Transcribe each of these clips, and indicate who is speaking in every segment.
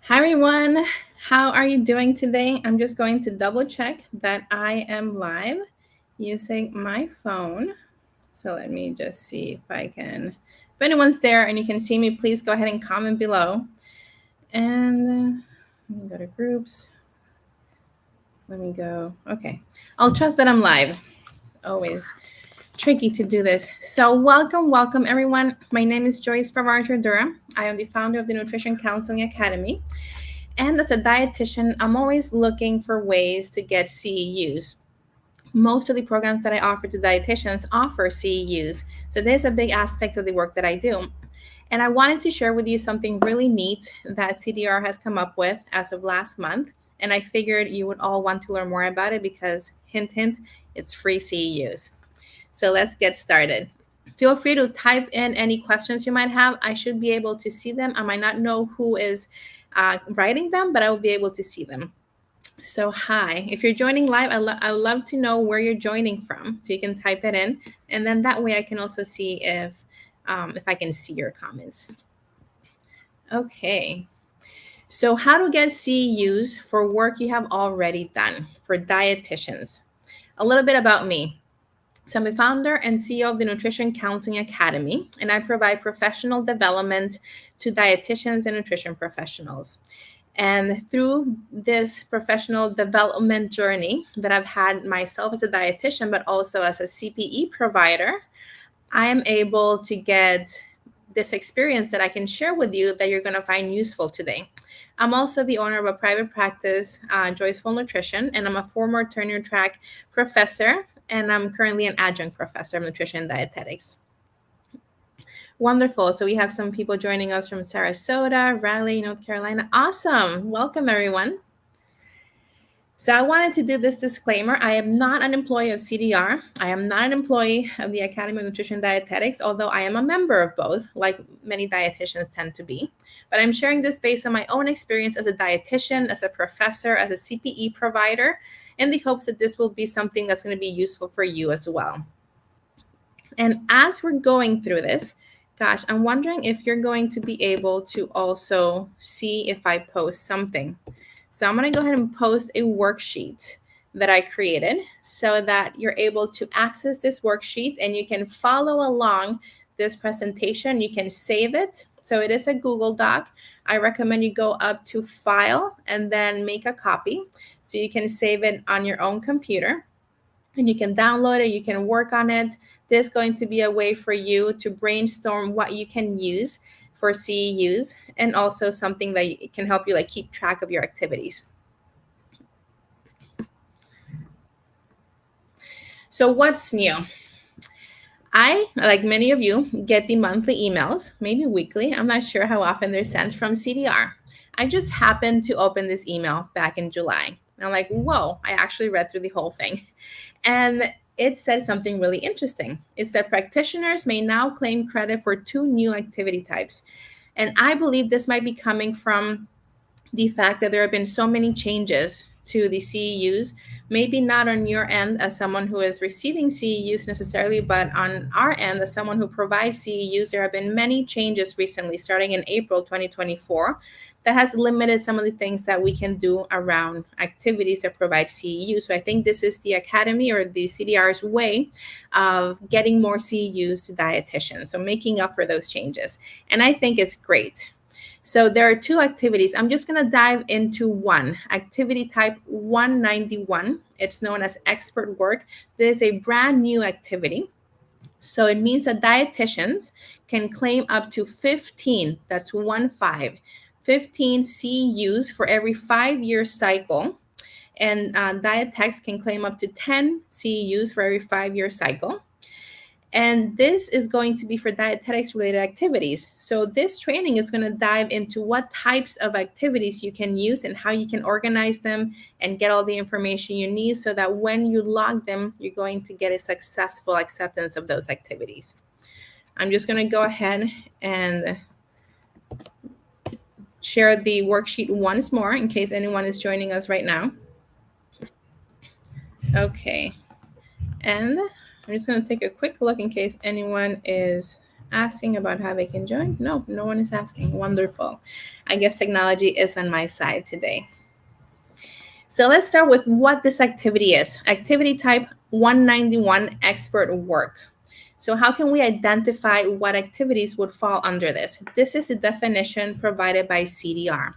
Speaker 1: Hi everyone, how are you doing today? I'm just going to double check that I am live using my phone. So let me just see if if anyone's there and you can see me, please go ahead and comment below. And let me go to groups. Let me go. Okay, I'll trust that I'm live. It's always tricky to do this. So welcome everyone. My name is Joyce Faraj-Ardura. I am the founder of the Nutrition Counseling Academy. And as a dietitian, I'm always looking for ways to get CEUs. Most of the programs that I offer to dietitians offer CEUs. So there's a big aspect of the work that I do. And I wanted to share with you something really neat that CDR has come up with as of last month. And I figured you would all want to learn more about it because, hint, hint, it's free CEUs. So let's get started. Feel free to type in any questions you might have. I should be able to see them. I might not know who is writing them, but I will be able to see them. So hi, if you're joining live, I would love to know where you're joining from. So you can type it in, and then that way I can also see if I can see your comments. Okay. So how to get CEUs for work you have already done for dietitians. A little bit about me. So I'm a founder and CEO of the Nutrition Counseling Academy, and I provide professional development to dietitians and nutrition professionals. And through this professional development journey that I've had myself as a dietitian, but also as a CPE provider, I am able to get this experience that I can share with you that you're going to find useful today. I'm also the owner of a private practice, Joyceful Nutrition, and I'm a former tenure track professor, and I'm currently an adjunct professor of nutrition and dietetics. Wonderful. So we have some people joining us from Sarasota, Raleigh, North Carolina. Awesome. Welcome, everyone. So I wanted to do this disclaimer. I am not an employee of CDR. I am not an employee of the Academy of Nutrition and Dietetics, although I am a member of both, like many dietitians tend to be. But I'm sharing this based on my own experience as a dietitian, as a professor, as a CPE provider, in the hopes that this will be something that's going to be useful for you as well. And as we're going through this, gosh, I'm wondering if you're going to be able to also see if I post something. So I'm going to go ahead and post a worksheet that I created so that you're able to access this worksheet and you can follow along this presentation. You can save it. So it is a Google Doc. I recommend you go up to File and then make a copy so you can save it on your own computer. And you can download it, you can work on it. This is going to be a way for you to brainstorm what you can use for CEUs and also something that can help you keep track of your activities. So what's new? I, like many of you, get the monthly emails, maybe weekly. I'm not sure how often they're sent from CDR. I just happened to open this email back in July. And I'm like, whoa, I actually read through the whole thing. And it said something really interesting. It said practitioners may now claim credit for 2 new activity types. And I believe this might be coming from the fact that there have been so many changes to the CEUs, maybe not on your end as someone who is receiving CEUs necessarily, but on our end as someone who provides CEUs, there have been many changes recently, starting in April 2024, that has limited some of the things that we can do around activities that provide CEUs. So I think this is the Academy or the CDR's way of getting more CEUs to dietitians, so making up for those changes. And I think it's great. So there are 2 activities. I'm just going to dive into one. Activity type 191. It's known as expert work. This is a brand new activity. So it means that dietitians can claim up to 15, that's 15, 15 CEUs for every 5-year cycle. And dietetics can claim up to 10 CEUs for every 5-year cycle. And this is going to be for dietetics related activities. So this training is going to dive into what types of activities you can use and how you can organize them and get all the information you need so that when you log them, you're going to get a successful acceptance of those activities. I'm just going to go ahead and share the worksheet once more in case anyone is joining us right now. Okay. And I'm just going to take a quick look in case anyone is Asking about how they can join? No, no one is asking. Wonderful. I guess technology is on my side today. So let's start with what this activity is. Activity type 191, expert work. So how can we identify what activities would fall under this? This is the definition provided by CDR.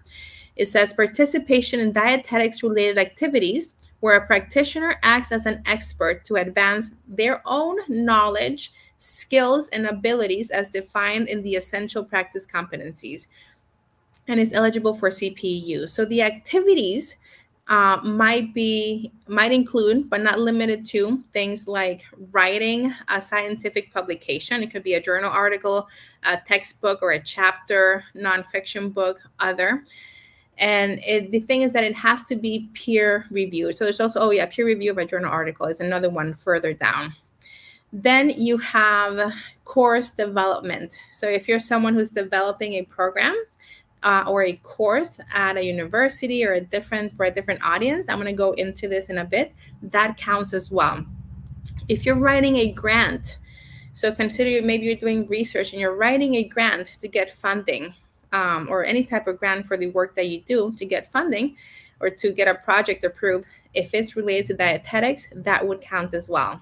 Speaker 1: It says participation in dietetics related activities where a practitioner acts as an expert to advance their own knowledge, skills, and abilities as defined in the essential practice competencies and is eligible for CPEUs. So the activities might include, but not limited to, things like writing a scientific publication. It could be a journal article, a textbook, or a chapter, nonfiction book, other. And the thing is that it has to be peer reviewed. So there's also, peer review of a journal article is another one further down. Then you have course development. So if you're someone who's developing a program, or a course at a university or for a different audience, I'm going to go into this in a bit, that counts as well. If you're writing a grant, so consider maybe you're doing research and you're writing a grant to get funding, or any type of grant for the work that you do to get funding or to get a project approved, if it's related to dietetics, that would count as well.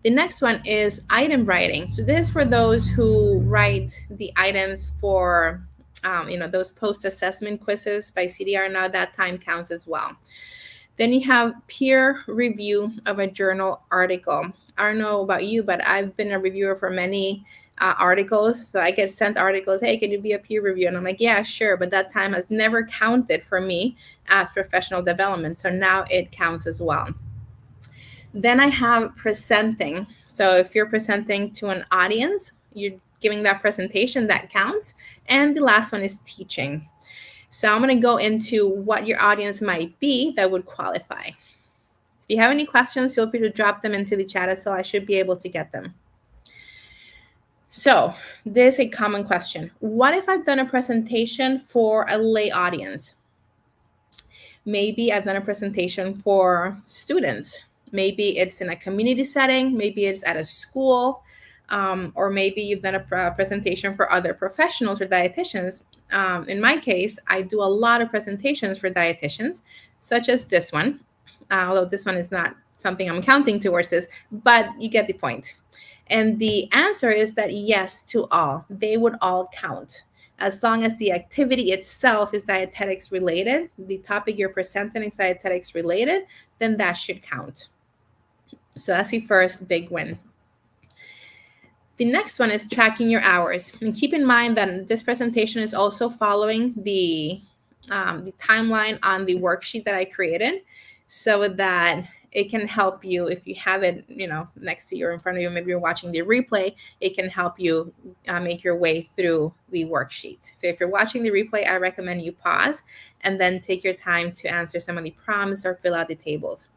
Speaker 1: The next one is item writing. So this is for those who write the items for those post-assessment quizzes by CDR. Now that time counts as well. Then you have peer review of a journal article. I don't know about you, but I've been a reviewer for many articles. So I get sent articles, hey, can you be a peer reviewer? And I'm like, yeah, sure. But that time has never counted for me as professional development. So now it counts as well. Then I have presenting. So if you're presenting to an audience, you're giving that presentation, that counts. And the last one is teaching. So I'm going to go into what your audience might be that would qualify. If you have any questions, feel free to drop them into the chat as well. I should be able to get them. So this is a common question. What if I've done a presentation for a lay audience? Maybe I've done a presentation for students. Maybe it's in a community setting. Maybe it's at a school. Or maybe you've done a presentation for other professionals or dietitians. In my case, I do a lot of presentations for dietitians, such as this one, although this one is not something I'm counting towards this, but you get the point. And the answer is that yes to all. They would all count. As long as the activity itself is dietetics related, the topic you're presenting is dietetics related, then that should count. So that's the first big win. The next one is tracking your hours. And keep in mind that this presentation is also following the timeline on the worksheet that I created, so that it can help you if you have it, next to you or in front of you. Maybe you're watching the replay. It can help you make your way through the worksheet. So if you're watching the replay, I recommend you pause and then take your time to answer some of the prompts or fill out the tables.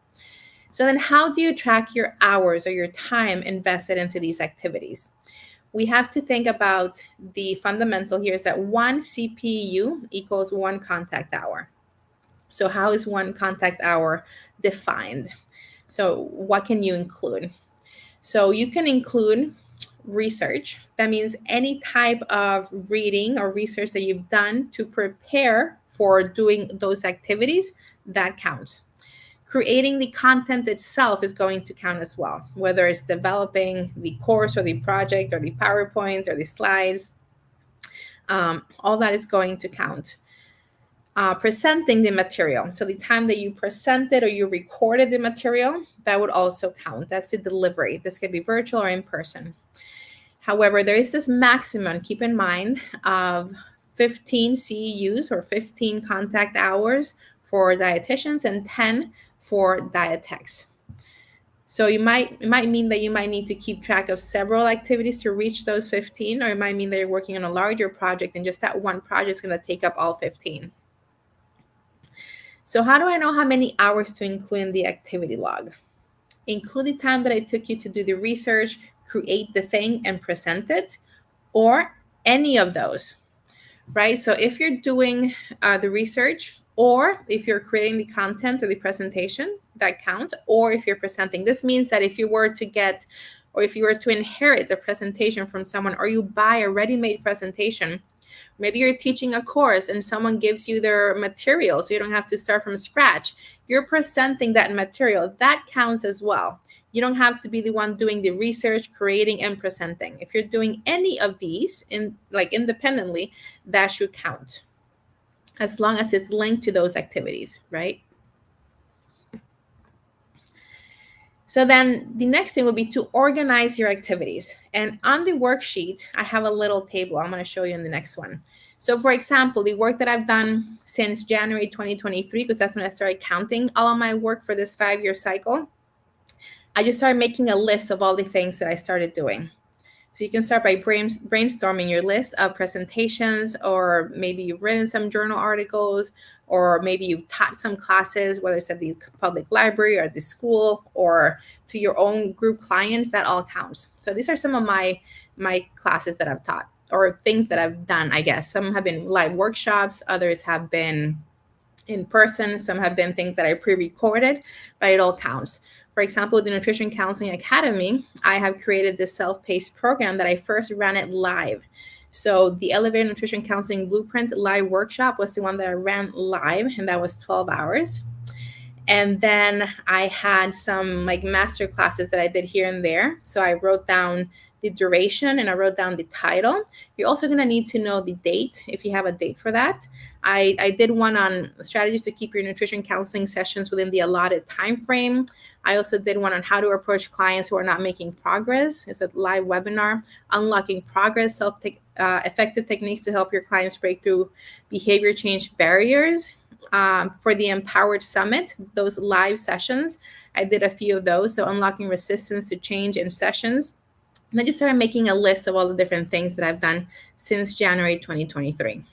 Speaker 1: So then how do you track your hours or your time invested into these activities? We have to think about the fundamental here is that 1 CPEU equals 1 contact hour. So how is 1 contact hour defined? So what can you include? So you can include research. That means any type of reading or research that you've done to prepare for doing those activities, that counts. Creating the content itself is going to count as well, whether it's developing the course or the project or the PowerPoint or the slides. All that is going to count. Presenting the material. So the time that you presented or you recorded the material, that would also count. That's the delivery. This could be virtual or in person. However, there is this maximum, keep in mind, of 15 CEUs or 15 contact hours for dietitians and 10 for dietetics. So it might mean that you might need to keep track of several activities to reach those 15, or it might mean that you're working on a larger project and just that one project is going to take up all 15. So how do I know how many hours to include in the activity log? Include the time that it took you to do the research, create the thing, and present it, or any of those, right? So if you're doing the research, or if you're creating the content or the presentation, that counts, or if you're presenting. This means that if you were to get or if you were to inherit a presentation from someone, or you buy a ready-made presentation. Maybe you're teaching a course and someone gives you their material so you don't have to start from scratch. You're presenting that material. That counts as well. You don't have to be the one doing the research, creating, and presenting. If you're doing any of these independently, that should count, as long as it's linked to those activities, right? So then the next thing would be to organize your activities. And on the worksheet, I have a little table I'm going to show you in the next one. So for example, the work that I've done since January 2023, because that's when I started counting all of my work for this 5-year cycle, I just started making a list of all the things that I started doing. So you can start by brainstorming your list of presentations, or maybe you've written some journal articles, or maybe you've taught some classes, whether it's at the public library or at the school or to your own group clients. That all counts. So these are some of my classes that I've taught, or things that I've done, I guess. Some have been live workshops, others have been in person, some have been things that I pre-recorded, but it all counts. For example, the Nutrition Counseling Academy, I have created this self-paced program that I first ran it live. So the Elevated Nutrition Counseling Blueprint live workshop was the one that I ran live, and that was 12 hours. And then I had some master classes that I did here and there. So I wrote down the duration and I wrote down the title. You're also going to need to know the date, if you have a date for that. I did one on strategies to keep your nutrition counseling sessions within the allotted time frame. I also did one on how to approach clients who are not making progress. It's a live webinar, Unlocking Progress, Effective Techniques to Help Your Clients Break Through Behavior Change Barriers. For the Empowered Summit, those live sessions, I did a few of those. So Unlocking Resistance to Change in Sessions. And I just started making a list of all the different things that I've done since January 2023.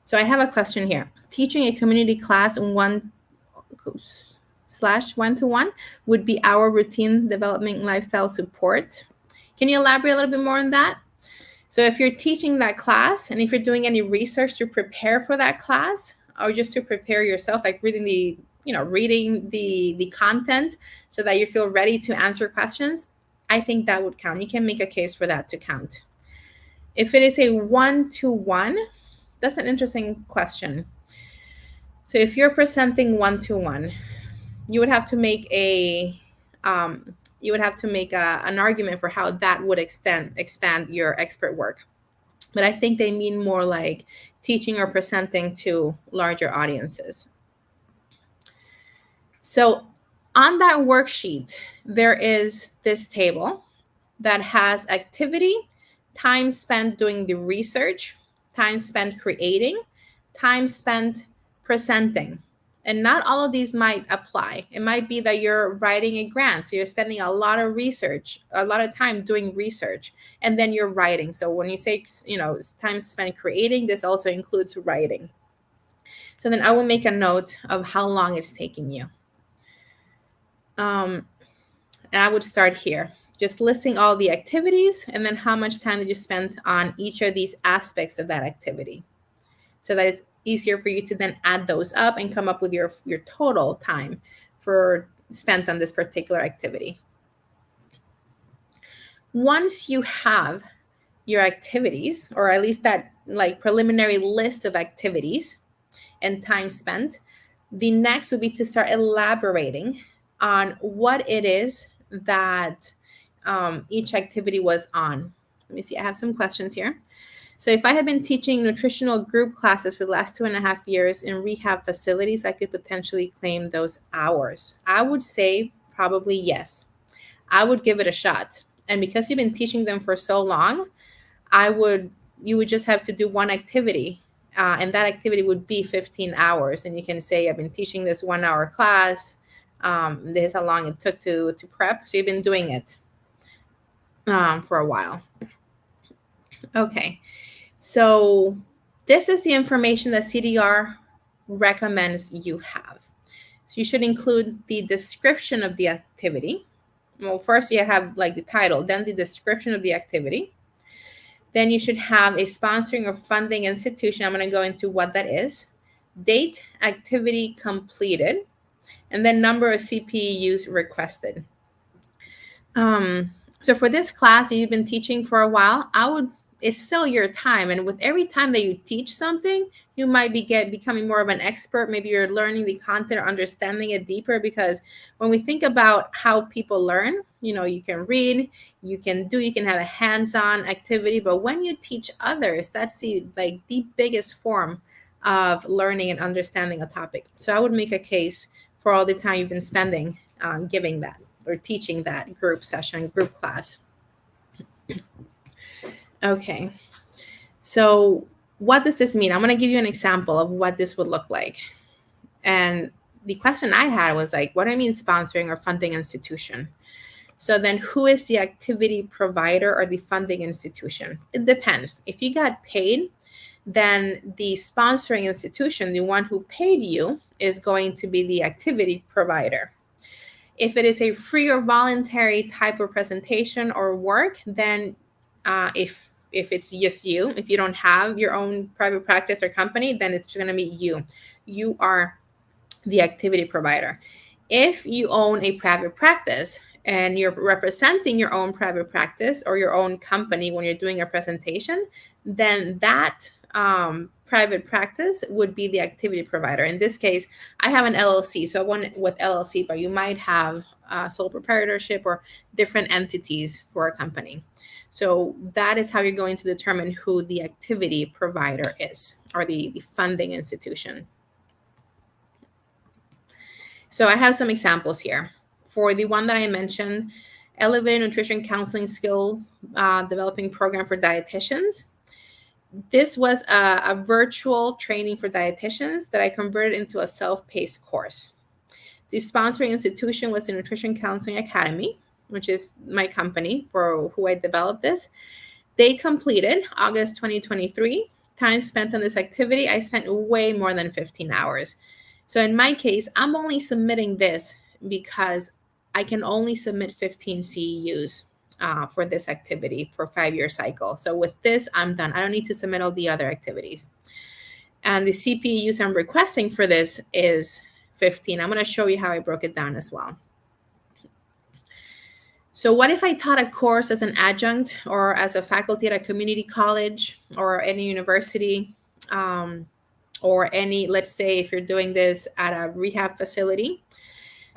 Speaker 1: So I have a question here. Teaching a community class 1/1-to-1 would be our routine development lifestyle support. Can you elaborate a little bit more on that? So if you're teaching that class, and if you're doing any research to prepare for that class, or just to prepare yourself, like reading the content so that you feel ready to answer questions, I think that would count. You can make a case for that to count. If it is a 1-to-1, that's an interesting question. So if you're presenting 1-to-1, you would have to make an argument for how that would expand your expert work. But I think they mean more like teaching or presenting to larger audiences. So on that worksheet, there is this table that has activity, time spent doing the research, time spent creating, time spent presenting. And not all of these might apply. It might be that you're writing a grant, so you're spending a lot of time doing research, and then you're writing. So when you say, time spent creating, this also includes writing. So then I will make a note of how long it's taking you. And I would start here, just listing all the activities, and then how much time did you spend on each of these aspects of that activity, so that it's easier for you to then add those up and come up with your total time spent on this particular activity. Once you have your activities, or at least that preliminary list of activities and time spent, the next would be to start elaborating on what it is that each activity was on. Let me see, I have some questions here. So if I had been teaching nutritional group classes for the last 2.5 years in rehab facilities, I could potentially claim those hours. I would say probably yes. I would give it a shot. And because you've been teaching them for so long, you would just have to do one activity. And that activity would be 15 hours. And you can say, I've been teaching this 1-hour class. This is how long it took to prep. So you've been doing it for a while. Okay. So this is the information that CDR recommends you have. So you should include the description of the activity. Well, first you have the title, then the description of the activity. Then you should have a sponsoring or funding institution. I'm going to go into what that is. Date, activity completed, and then number of CPEUs requested. Um, so for this class you've been teaching for a while, it's still your time. And with every time that you teach something, you might becoming more of an expert. Maybe you're learning the content or understanding it deeper, because when we think about how people learn, you can read, you can have a hands-on activity, but when you teach others, that's the biggest form of learning and understanding a topic. So I would make a case for all the time you've been spending giving that or teaching that group session, group class. Okay, so what does this mean? I'm going to give you an example of what this would look like. And the question I had was like, what do I mean sponsoring or funding institution? So then who is the activity provider or the funding institution? It depends. If you got paid, then the sponsoring institution, the one who paid you, is going to be the activity provider. If it is a free or voluntary type of presentation or work, then if it's just you, if you don't have your own private practice or company, then it's going to be you. You are the activity provider. If you own a private practice and you're representing your own private practice or your own company when you're doing a presentation, then that private practice would be the activity provider. In this case, I have an LLC, so I went with LLC, but you might have sole proprietorship or different entities for a company. So that is how you're going to determine who the activity provider is, or the funding institution. So I have some examples here. For the one that I mentioned, Elevated Nutrition Counseling Skill Developing Program for Dietitians. This was a virtual training for dietitians that I converted into a self-paced course. The sponsoring institution was the Nutrition Counseling Academy, which is my company for who I developed this. They completed August 2023. Time spent on this activity, I spent way more than 15 hours. So in my case, I'm only submitting this because I can only submit 15 CEUs for this activity for 5-year cycle. So with this, I'm done. I don't need to submit all the other activities. And the CPEUs I'm requesting for this is 15. I'm going to show you how I broke it down as well. So what if I taught a course as an adjunct or as a faculty at a community college or any university, or any, let's say if you're doing this at a rehab facility,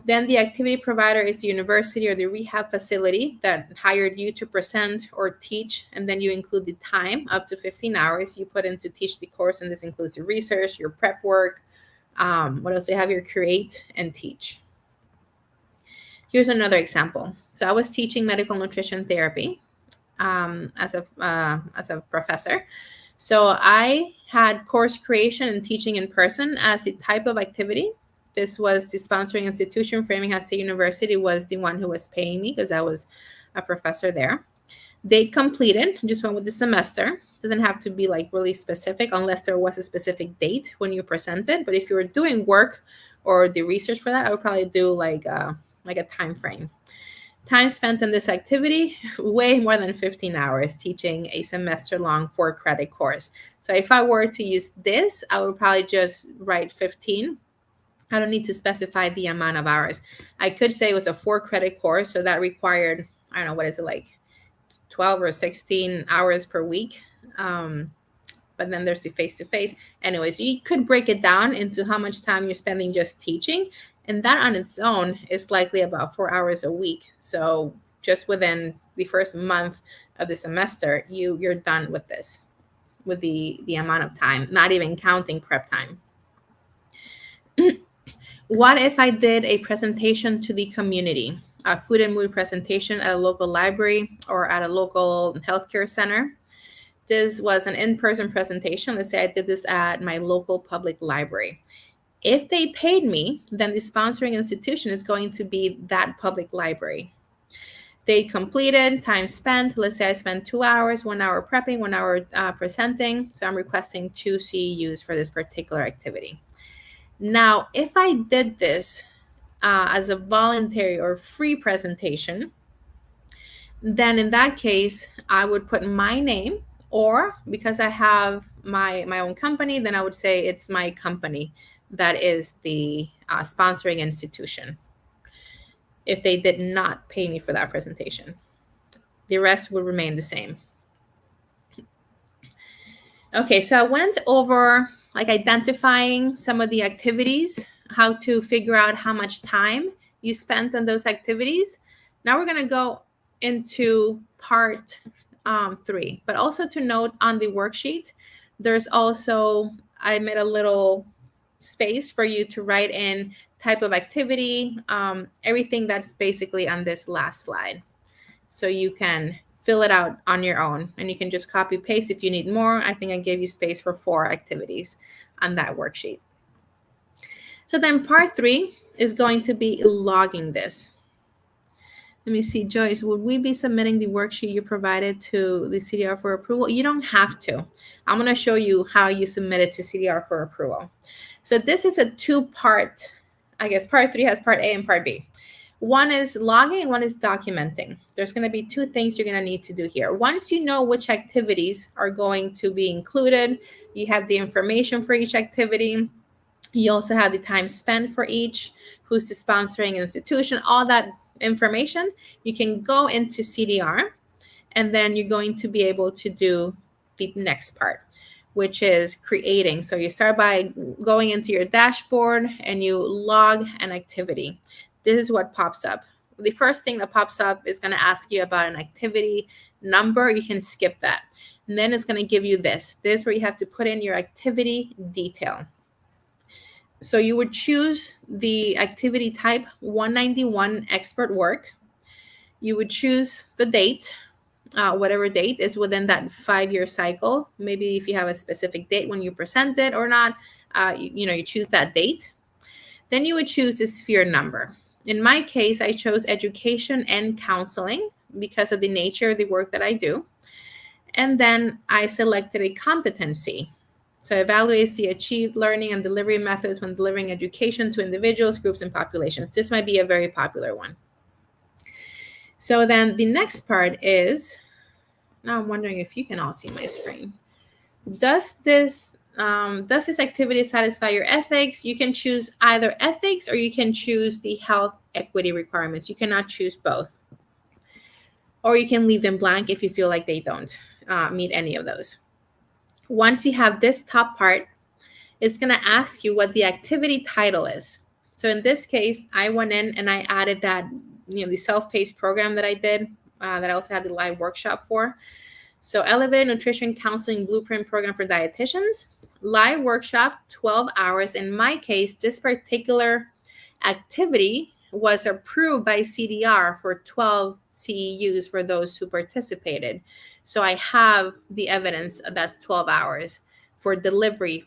Speaker 1: then the activity provider is the university or the rehab facility that hired you to present or teach, and then you include the time up to 15 hours you put in to teach the course, and this includes your research, your prep work, what else do you have, your create and teach. Here's another example. So I was teaching medical nutrition therapy as a professor. So I had course creation and teaching in person as a type of activity. This was the sponsoring institution. Framingham State University was the one who was paying me because I was a professor there. They completed, just went with the semester. Doesn't have to be like really specific unless there was a specific date when you presented. But if you were doing work or the research for that, I would probably do like a time frame. Time spent in this activity, way more than 15 hours teaching a semester-long 4-credit course. So if I were to use this, I would probably just write 15. I don't need to specify the amount of hours. I could say it was a 4-credit course, so that required, I don't know, what is it, like 12 or 16 hours per week. But then there's the face-to-face. Anyways, you could break it down into how much time you're spending just teaching. And that on its own is likely about 4 hours a week. So just within the first month of the semester, you're done with this, with the amount of time, not even counting prep time. What if I did a presentation to the community, a food and mood presentation at a local library or at a local healthcare center? This was an in-person presentation. Let's say I did this at my local public library. If they paid me, then the sponsoring institution is going to be that public library. They completed, time spent. Let's say I spent 2 hours, 1 hour prepping, 1 hour presenting. So I'm requesting 2 CEUs for this particular activity. Now, if I did this as a voluntary or free presentation, then in that case, I would put my name, or because I have my own company, then I would say it's my company that is the sponsoring institution. if they did not pay me for that presentation. The rest would remain the same. Okay, so I went over like identifying some of the activities, how to figure out how much time you spent on those activities. Now we're going to go into part 3. But also to note on the worksheet, there's also, I made a little space for you to write in type of activity, everything that's basically on this last slide. So you can fill it out on your own, and you can just copy paste if you need more. I think I gave you space for 4 activities on that worksheet. So then part 3 is going to be logging this. Let me see, Joyce, would we be submitting the worksheet you provided to the CDR for approval? You don't have to. I'm going to show you how you submit it to CDR for approval. So this is a 2-part, I guess part 3 has part A and part B. One is logging, one is documenting. There's going to be 2 things you're going to need to do here. Once you know which activities are going to be included, you have the information for each activity. You also have the time spent for each, who's the sponsoring institution, all that information. You can go into CDR, and then you're going to be able to do the next part, which is creating. So you start by going into your dashboard and you log an activity. This is what pops up. The first thing that pops up is going to ask you about an activity number. You can skip that. And then it's going to give you this. This is where you have to put in your activity detail. So you would choose the activity type 191 expert work. You would choose the date, whatever date is within that 5-year cycle. Maybe if you have a specific date when you present it or not, you choose that date. Then you would choose the sphere number. In my case, I chose education and counseling because of the nature of the work that I do. And then I selected a competency. So it evaluates the achieved learning and delivery methods when delivering education to individuals, groups, and populations. This might be a very popular one. So then the next part is, now I'm wondering if you can all see my screen. Does this activity satisfy your ethics? You can choose either ethics or you can choose the health equity requirements. You cannot choose both. Or you can leave them blank if you feel like they don't meet any of those. Once you have this top part, it's going to ask you what the activity title is. So in this case, I went in and I added that, the self-paced program that I did, that I also had the live workshop for. So Elevated Nutrition Counseling Blueprint Program for Dietitians, live workshop, 12 hours. In my case, this particular activity was approved by CDR for 12 CEUs for those who participated. So I have the evidence that's 12 hours for delivery,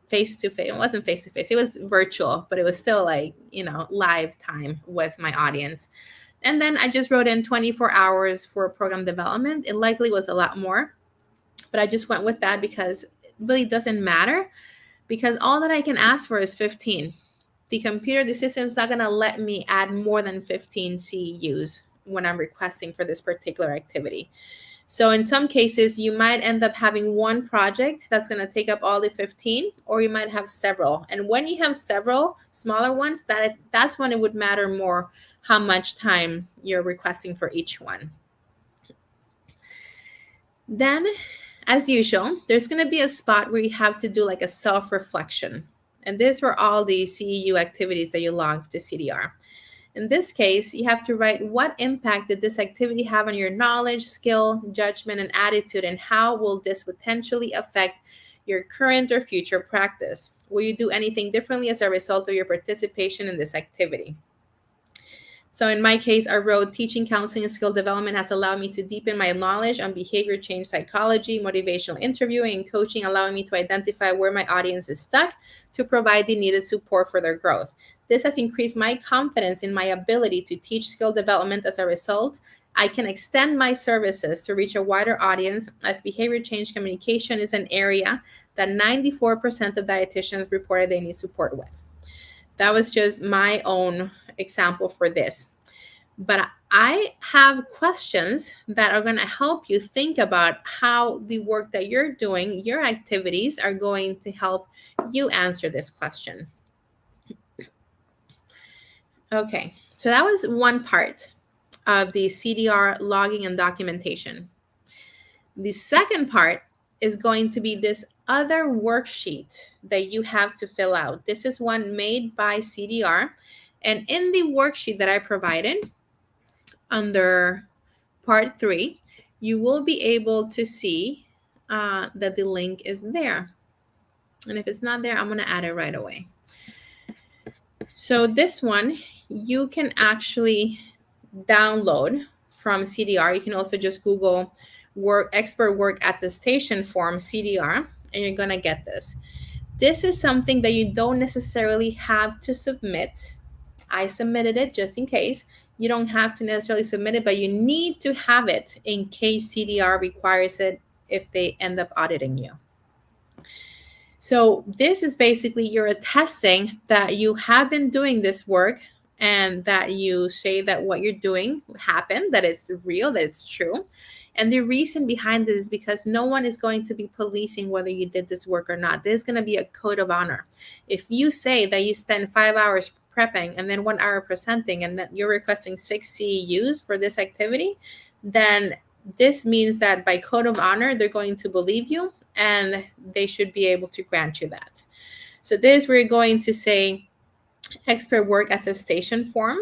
Speaker 1: face-to-face. It wasn't face-to-face. It was virtual, but it was still like, live time with my audience. And then I just wrote in 24 hours for program development. It likely was a lot more, but I just went with that because it really doesn't matter, because all that I can ask for is 15. The system is not going to let me add more than 15 CEUs when I'm requesting for this particular activity. So in some cases, you might end up having one project that's going to take up all the 15, or you might have several. And when you have several smaller ones, that's when it would matter more how much time you're requesting for each one. Then, as usual, there's going to be a spot where you have to do like a self-reflection. And this were all the CEU activities that you logged to CDR. In this case, you have to write what impact did this activity have on your knowledge, skill, judgment, and attitude, and how will this potentially affect your current or future practice? Will you do anything differently as a result of your participation in this activity? So in my case, I wrote, teaching, counseling, and skill development has allowed me to deepen my knowledge on behavior change psychology, motivational interviewing, and coaching, allowing me to identify where my audience is stuck to provide the needed support for their growth. This has increased my confidence in my ability to teach skill development. As a result, I can extend my services to reach a wider audience, as behavior change communication is an area that 94% of dietitians reported they need support with. That was just my own example for this. But I have questions that are going to help you think about how the work that you're doing, your activities, are going to help you answer this question. Okay, so that was one part of the CDR logging and documentation. The second part is going to be this other worksheet that you have to fill out. This is one made by CDR. And in the worksheet that I provided under part 3, you will be able to see that the link is there. And if it's not there, I'm going to add it right away. So this one, you can actually download from CDR. You can also just Google expert work attestation form CDR, and you're going to get this. This is something that you don't necessarily have to submit. I submitted it just in case. You don't have to necessarily submit it, but you need to have it in case CDR requires it if they end up auditing you. So this is basically you're attesting that you have been doing this work and that you say that what you're doing happened, that it's real, that it's true. And the reason behind this is because no one is going to be policing whether you did this work or not. There's going to be a code of honor. If you say that you spend 5 hours prepping and then 1 hour presenting and that you're requesting 6 CEUs for this activity, then this means that by code of honor, they're going to believe you and they should be able to grant you that. So this, we're going to say expert work attestation form,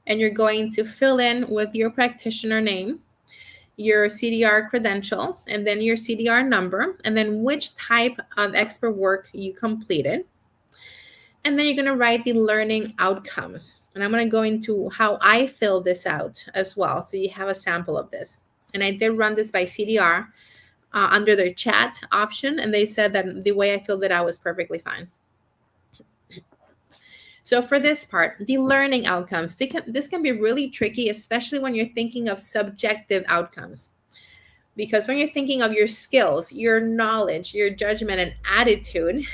Speaker 1: and you're going to fill in with your practitioner name, your CDR credential, and then your CDR number, and then which type of expert work you completed. And then you're going to write the learning outcomes. And I'm going to go into how I filled this out as well, so you have a sample of this. And I did run this by CDR under their chat option, and they said that the way I filled it out was perfectly fine. So for this part, the learning outcomes, this can be really tricky, especially when you're thinking of subjective outcomes. Because when you're thinking of your skills, your knowledge, your judgment, and attitude,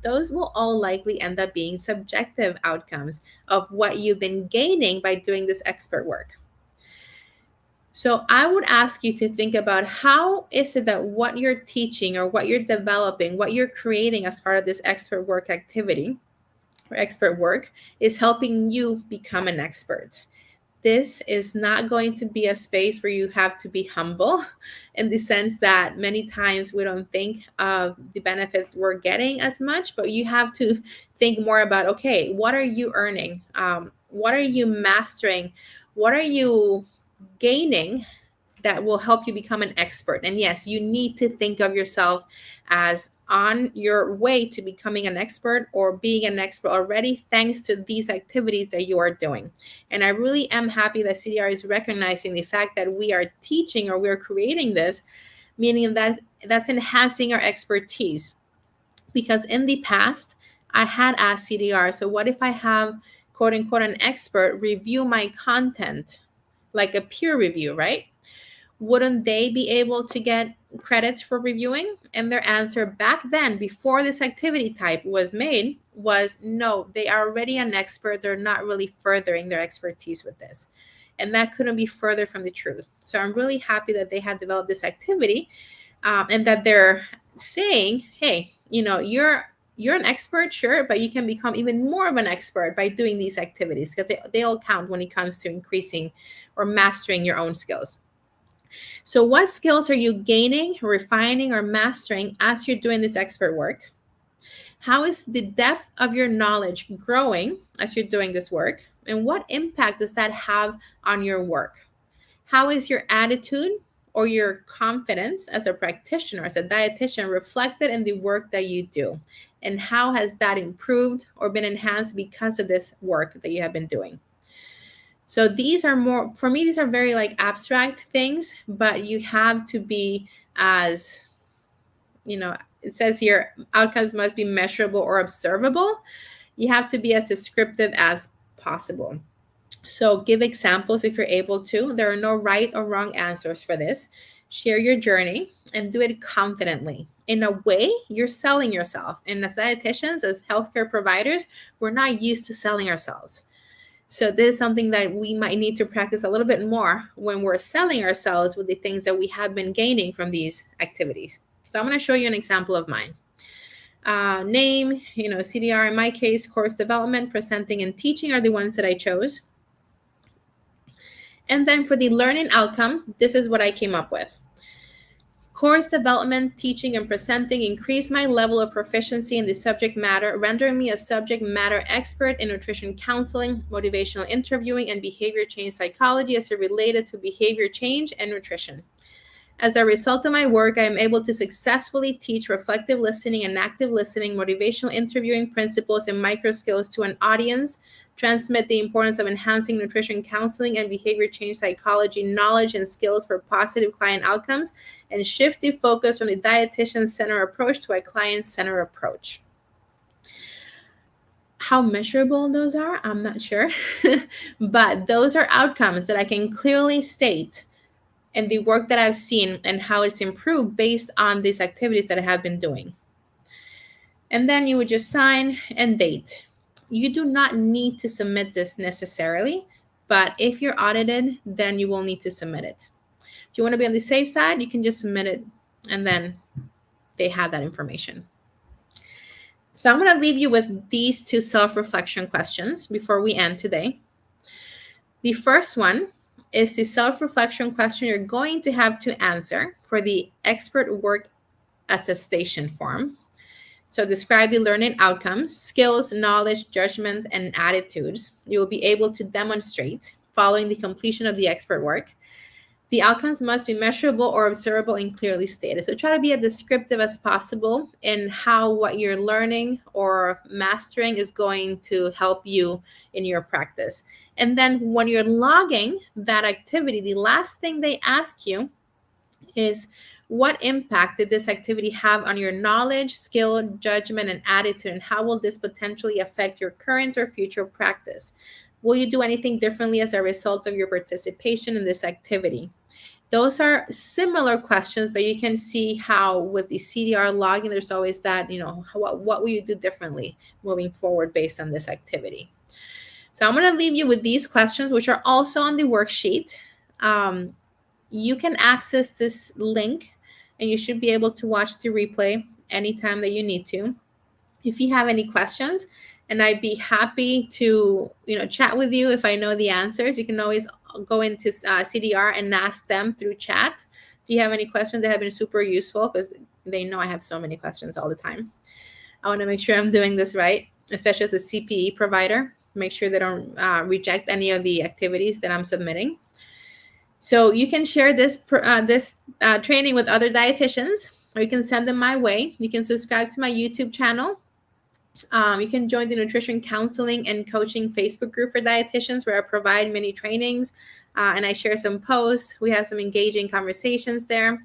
Speaker 1: those will all likely end up being subjective outcomes of what you've been gaining by doing this expert work. So I would ask you to think about how is it that what you're teaching or what you're developing, what you're creating as part of this expert work activity or expert work is helping you become an expert. This is not going to be a space where you have to be humble in the sense that many times we don't think of the benefits we're getting as much, but you have to think more about, okay, what are you earning? What are you mastering? What are you gaining that will help you become an expert? And yes, you need to think of yourself as on your way to becoming an expert or being an expert already, thanks to these activities that you are doing. And I really am happy that CDR is recognizing the fact that we are teaching or we're creating this, meaning that that's enhancing our expertise. Because in the past, I had asked CDR, so what if I have, quote unquote, an expert review my content, like a peer review, right? Wouldn't they be able to get credits for reviewing? And their answer back then, before this activity type was made, was no, they are already an expert. They're not really furthering their expertise with this. And that couldn't be further from the truth. So I'm really happy that they have developed this activity and that they're saying, hey, you're an expert, sure, but you can become even more of an expert by doing these activities, because they all count when it comes to increasing or mastering your own skills. So what skills are you gaining, refining, or mastering as you're doing this expert work? How is the depth of your knowledge growing as you're doing this work? And what impact does that have on your work? How is your attitude or your confidence as a practitioner, as a dietitian, reflected in the work that you do? And how has that improved or been enhanced because of this work that you have been doing? So these are more, for me, these are very abstract things, but you have to be as, it says here, outcomes must be measurable or observable. You have to be as descriptive as possible. So give examples if you're able to. There are no right or wrong answers for this. Share your journey and do it confidently. In a way, you're selling yourself. And as dietitians, as healthcare providers, we're not used to selling ourselves. So this is something that we might need to practice a little bit more when we're selling ourselves with the things that we have been gaining from these activities. So I'm going to show you an example of mine. Name, CDR in my case, course development, presenting, and teaching are the ones that I chose. And then for the learning outcome, this is what I came up with. Course development, teaching, and presenting increase my level of proficiency in the subject matter, rendering me a subject matter expert in nutrition counseling, motivational interviewing, and behavior change psychology as it related to behavior change and nutrition. As a result of my work, I am able to successfully teach reflective listening and active listening, motivational interviewing principles, and micro skills to an audience, transmit the importance of enhancing nutrition counseling and behavior change psychology knowledge and skills for positive client outcomes, and shift the focus from the dietitian-centered approach to a client-centered approach. How measurable those are, I'm not sure, but those are outcomes that I can clearly state and the work that I've seen and how it's improved based on these activities that I have been doing. And then you would just sign and date. You do not need to submit this necessarily, but if you're audited, then you will need to submit it. If you want to be on the safe side, you can just submit it and then they have that information. So I'm going to leave you with these two self-reflection questions before we end today. The first one is the self-reflection question you're going to have to answer for the expert work attestation form. So describe the learning outcomes, skills, knowledge, judgment, and attitudes you will be able to demonstrate following the completion of the expert work. The outcomes must be measurable or observable and clearly stated. So try to be as descriptive as possible in how what you're learning or mastering is going to help you in your practice. And then when you're logging that activity, the last thing they ask you is, what impact did this activity have on your knowledge, skill, judgment, and attitude? And how will this potentially affect your current or future practice? Will you do anything differently as a result of your participation in this activity? Those are similar questions, but you can see how with the CDR logging, there's always that, what will you do differently moving forward based on this activity? So I'm going to leave you with these questions, which are also on the worksheet. You can access this link and you should be able to watch the replay anytime that you need to. If you have any questions, and I'd be happy to, chat with you if I know the answers. You can always go into CDR and ask them through chat. If you have any questions, they have been super useful because they know I have so many questions all the time. I want to make sure I'm doing this right, especially as a CPE provider. Make sure they don't reject any of the activities that I'm submitting. So you can share this training with other dietitians, or you can send them my way. You can subscribe to my YouTube channel. You can join the nutrition counseling and coaching Facebook group for dietitians, where I provide many trainings and I share some posts. We have some engaging conversations there.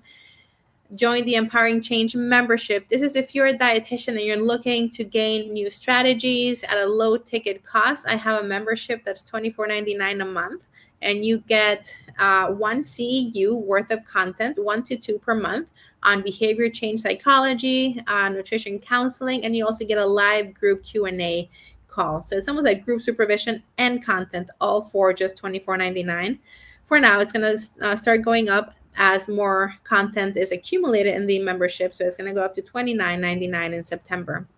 Speaker 1: Join the Empowering Change membership. This is if you're a dietitian and you're looking to gain new strategies at a low ticket cost. I have a membership that's $24.99 a month, and you get 1 CEU worth of content, 1 to 2 per month, on behavior change psychology, nutrition counseling, and you also get a live group Q&A call. So it's almost like group supervision and content, all for just $24.99. For now, it's going to start going up as more content is accumulated in the membership. So it's going to go up to $29.99 in September.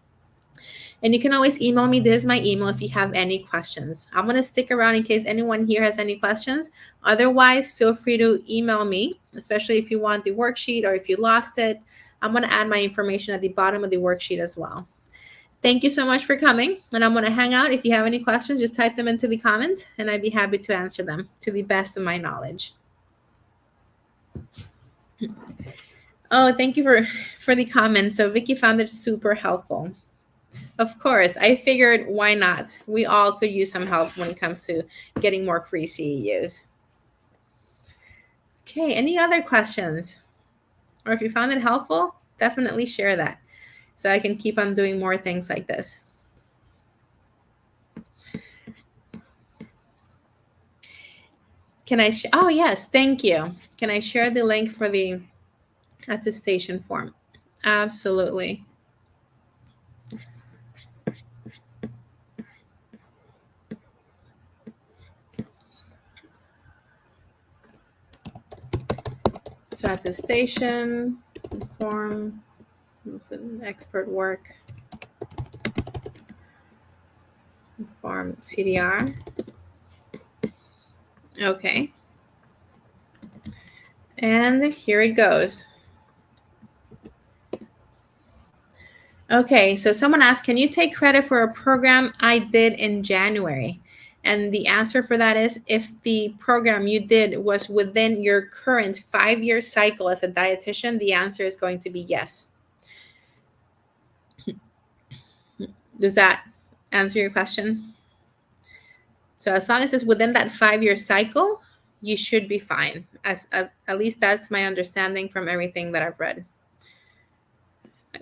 Speaker 1: And you can always email me. This is my email if you have any questions. I'm going to stick around in case anyone here has any questions. Otherwise, feel free to email me, especially if you want the worksheet or if you lost it. I'm going to add my information at the bottom of the worksheet as well. Thank you so much for coming. And I'm going to hang out. If you have any questions, just type them into the comment and I'd be happy to answer them to the best of my knowledge. Oh, thank you for the comment. So Vicky found it super helpful. Of course, I figured why not? We all could use some help when it comes to getting more free CEUs. Okay, any other questions? Or if you found it helpful, definitely share that so I can keep on doing more things like this. Can I oh yes, thank you. Can I share the link for the attestation form? Absolutely. So attestation form, expert work. form CDR. Okay. And here it goes. Okay, so someone asked, can you take credit for a program I did in January? And the answer for that is, if the program you did was within your current 5-year cycle as a dietitian, the answer is going to be yes. Does that answer your question? So as long as it's within that 5-year cycle, you should be fine. At least that's my understanding from everything that I've read.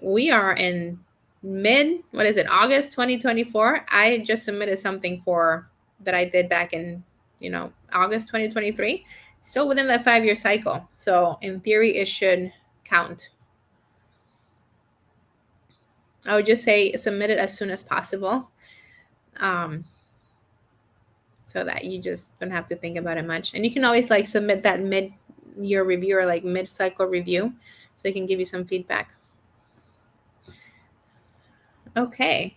Speaker 1: We are in August 2024. I just submitted something that I did back in, August 2023. Still within that 5-year cycle. So in theory, it should count. I would just say submit it as soon as possible. So that you just don't have to think about it much. And you can always submit that mid-year review or mid-cycle review so it can give you some feedback. Okay.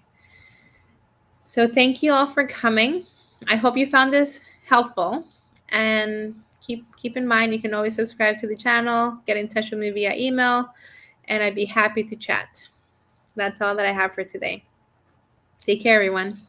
Speaker 1: So thank you all for coming. I hope you found this helpful. And keep in mind, you can always subscribe to the channel, get in touch with me via email, and I'd be happy to chat. That's all that I have for today. Take care, everyone.